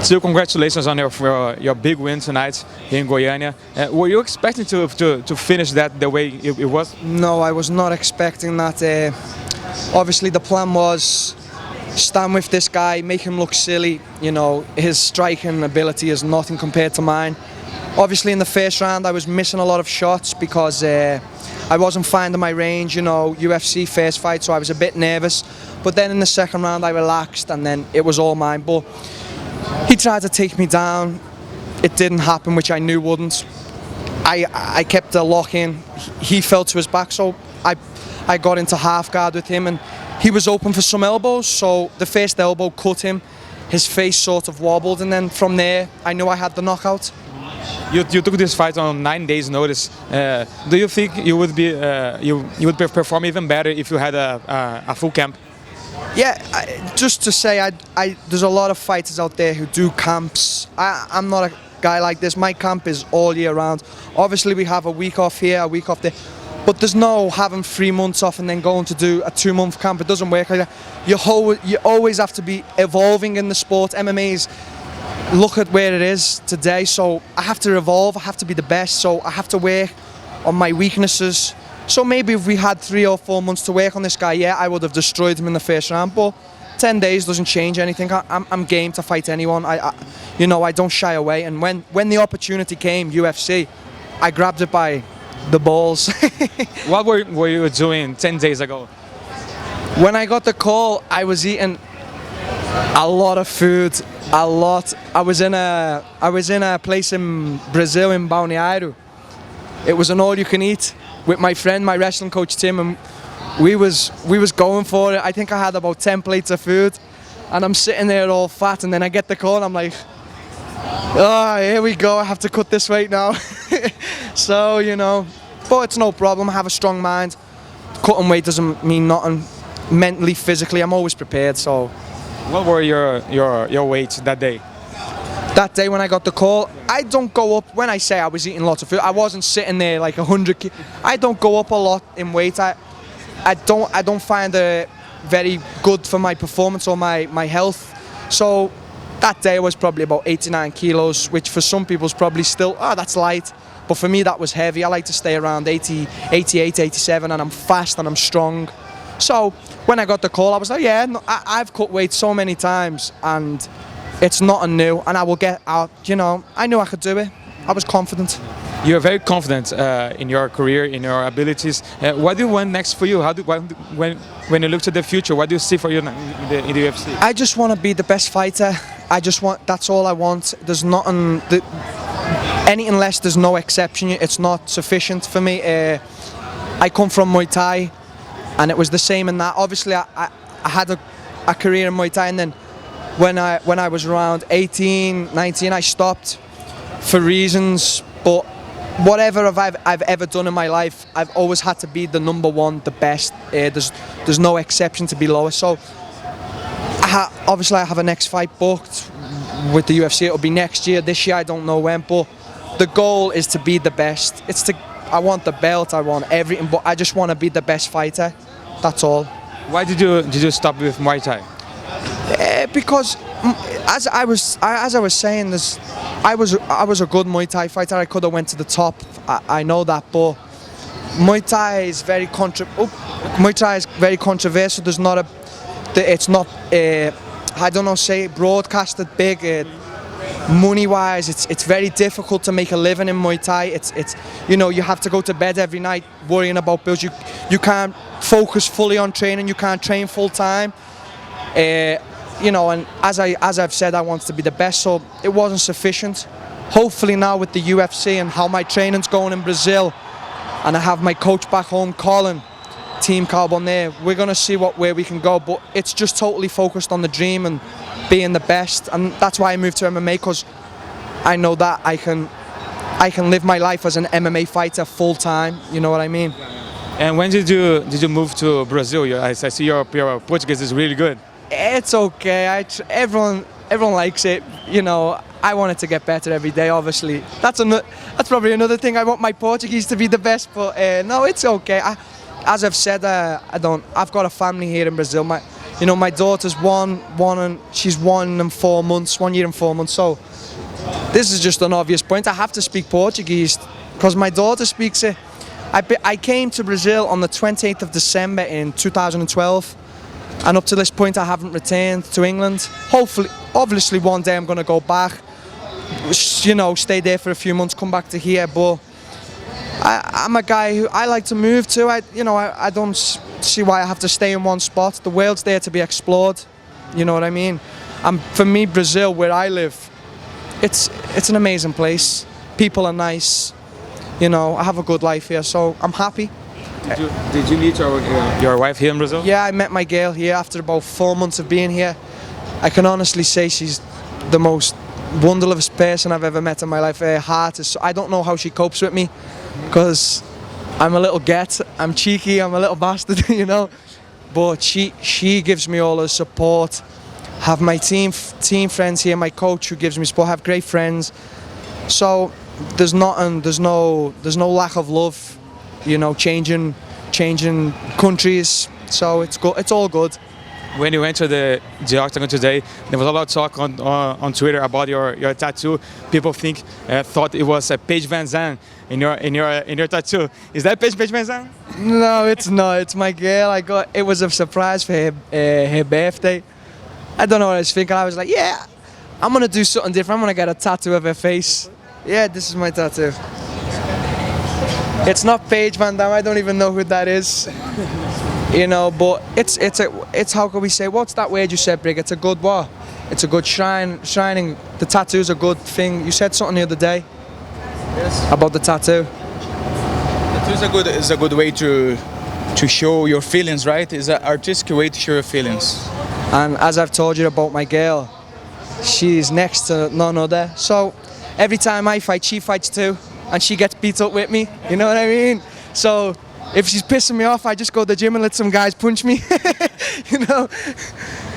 So congratulations on your big win tonight here in Goiânia. Were you expecting to finish that the way it was? No, I was not expecting that. Obviously, the plan was stand with this guy, make him look silly. You know, his striking ability is nothing compared to mine. Obviously, in the first round, I was missing a lot of shots because I wasn't finding my range. You know, UFC first fight, so I was a bit nervous. But then in the second round, I relaxed, and then it was all mine. But he tried to take me down. It didn't happen, which I knew wouldn't. I kept the lock in. He fell to his back, so I got into half guard with him, and he was open for some elbows. So the first elbow cut him. His face sort of wobbled, and then from there, I knew I had the knockout. You took this fight on 9 days' notice. Do you think you would perform even better if you had a full camp? Yeah, just to say, there's a lot of fighters out there who do camps. I'm not a guy like this. My camp is all year round. Obviously, we have a week off here, a week off there, but there's no having 3 months off and then going to do a 2-month camp. It doesn't work like that. You always have to be evolving in the sport. MMA's look at where it is today, so I have to evolve. I have to be the best, so I have to work on my weaknesses. So maybe if we had 3 or 4 months to work on this guy, yeah, I would have destroyed him in the first round. But 10 days doesn't change anything. I'm game to fight anyone. I don't shy away. And when the opportunity came, UFC, I grabbed it by the balls. What were you doing 10 days ago? When I got the call, I was eating a lot of food. A lot. I was in a place in Brazil, in Balneário. It was an all-you-can-eat with my friend, my wrestling coach Tim, and we was going for it. I think I had about 10 plates of food, and I'm sitting there all fat, and then I get the call, and I'm like, oh, here we go, I have to cut this weight now. So, you know, but it's no problem. I have a strong mind. Cutting weight doesn't mean nothing. Mentally, physically, I'm always prepared. So, what were your weights that day? That day when I got the call, I don't go up. When I say I was eating lots of food, I wasn't sitting there like 100. I don't go up a lot in weight. I don't find it very good for my performance or my health. So that day was probably about 89 kilos, which for some people is probably still, oh, that's light. But for me, that was heavy. I like to stay around 80, 88, 87, and I'm fast and I'm strong. So when I got the call, I was like, yeah, no, I've cut weight so many times, and it's nothing new, and I will get out. You know, I knew I could do it. I was confident. You're very confident in your career, in your abilities. What do you want next for you? When you look to the future, what do you see for you in the UFC? I just want to be the best fighter. That's all I want. There's nothing, anything less, there's no exception. It's not sufficient for me. I come from Muay Thai, and it was the same in that. Obviously, I had a career in Muay Thai, and then when I was around 18, 19, I stopped for reasons. But whatever I've ever done in my life, I've always had to be the number one, the best. There's no exception to be lower. So obviously I have a next fight booked with the UFC. It'll be next year. This year I don't know when, but the goal is to be the best. I want the belt, I want everything, but I just want to be the best fighter. That's all. Why did you stop with Muay Thai? Because as I was saying, I was a good Muay Thai fighter. I could have went to the top. I know that, but Muay Thai is very controversial. It's not I don't know, say broadcasted big. Money-wise, it's very difficult to make a living in Muay Thai. It's you know, you have to go to bed every night worrying about bills. You can't focus fully on training. You can't train full time. You know, and as I've said, I wanted to be the best, so it wasn't sufficient. Hopefully now with the UFC and how my training's going in Brazil, and I have my coach back home, Colin, Team Carbon there, we're going to see where we can go, but it's just totally focused on the dream and being the best, and that's why I moved to MMA, because I know that I can live my life as an MMA fighter full time, you know what I mean? And when did you move to Brazil? I see your Portuguese is really good. It's okay. Everyone likes it. You know, I want it to get better every day. Obviously, that's probably another thing. I want my Portuguese to be the best, but no, it's okay. As I've said, I've got a family here in Brazil. You know, my daughter's she's 1 and 4 months, 1 year and 4 months. So this is just an obvious point. I have to speak Portuguese because my daughter speaks it. I came to Brazil on the 28th of December in 2012, and up to this point I haven't returned to England. Hopefully, obviously one day I'm going to go back, you know, stay there for a few months, come back to here, but I'm a guy who I like to move to. I don't see why I have to stay in one spot. The world's there to be explored, you know what I mean? And for me, Brazil, where I live, it's an amazing place. People are nice, you know, I have a good life here, so I'm happy. Did you meet your wife here in Brazil? Yeah, I met my girl here after about 4 months of being here. I can honestly say she's the most wonderful person I've ever met in my life. Her heart is, I don't know how she copes with me, because I'm a little get, I'm cheeky, I'm a little bastard, you know. But she gives me all the support. Have my team friends here, my coach who gives me support. Have great friends. So there's no lack of love, you know, changing countries. So it's all good. When you entered the octagon today, there was a lot of talk on Twitter about your tattoo. People thought it was a Paige VanZant in your tattoo. Is that Paige VanZant? No, it's not. It's my girl. It was a surprise for her birthday. I don't know what I was thinking. I was like, yeah, I'm gonna do something different. I'm gonna get a tattoo of her face. Yeah, this is my tattoo. It's not Paige VanZant. I don't even know who that is. You know, but it's how can we say, what's that word you said, Brig? It's a good what? It's a good shining. The tattoo's a good thing. You said something the other day. Yes. About the tattoo. Tattoo is a good way to show your feelings, right? It's an artistic way to show your feelings. And as I've told you about my girl, she's next to none other. So every time I fight, she fights too, and she gets beat up with me. You know what I mean? So if she's pissing me off, I just go to the gym and let some guys punch me, you know.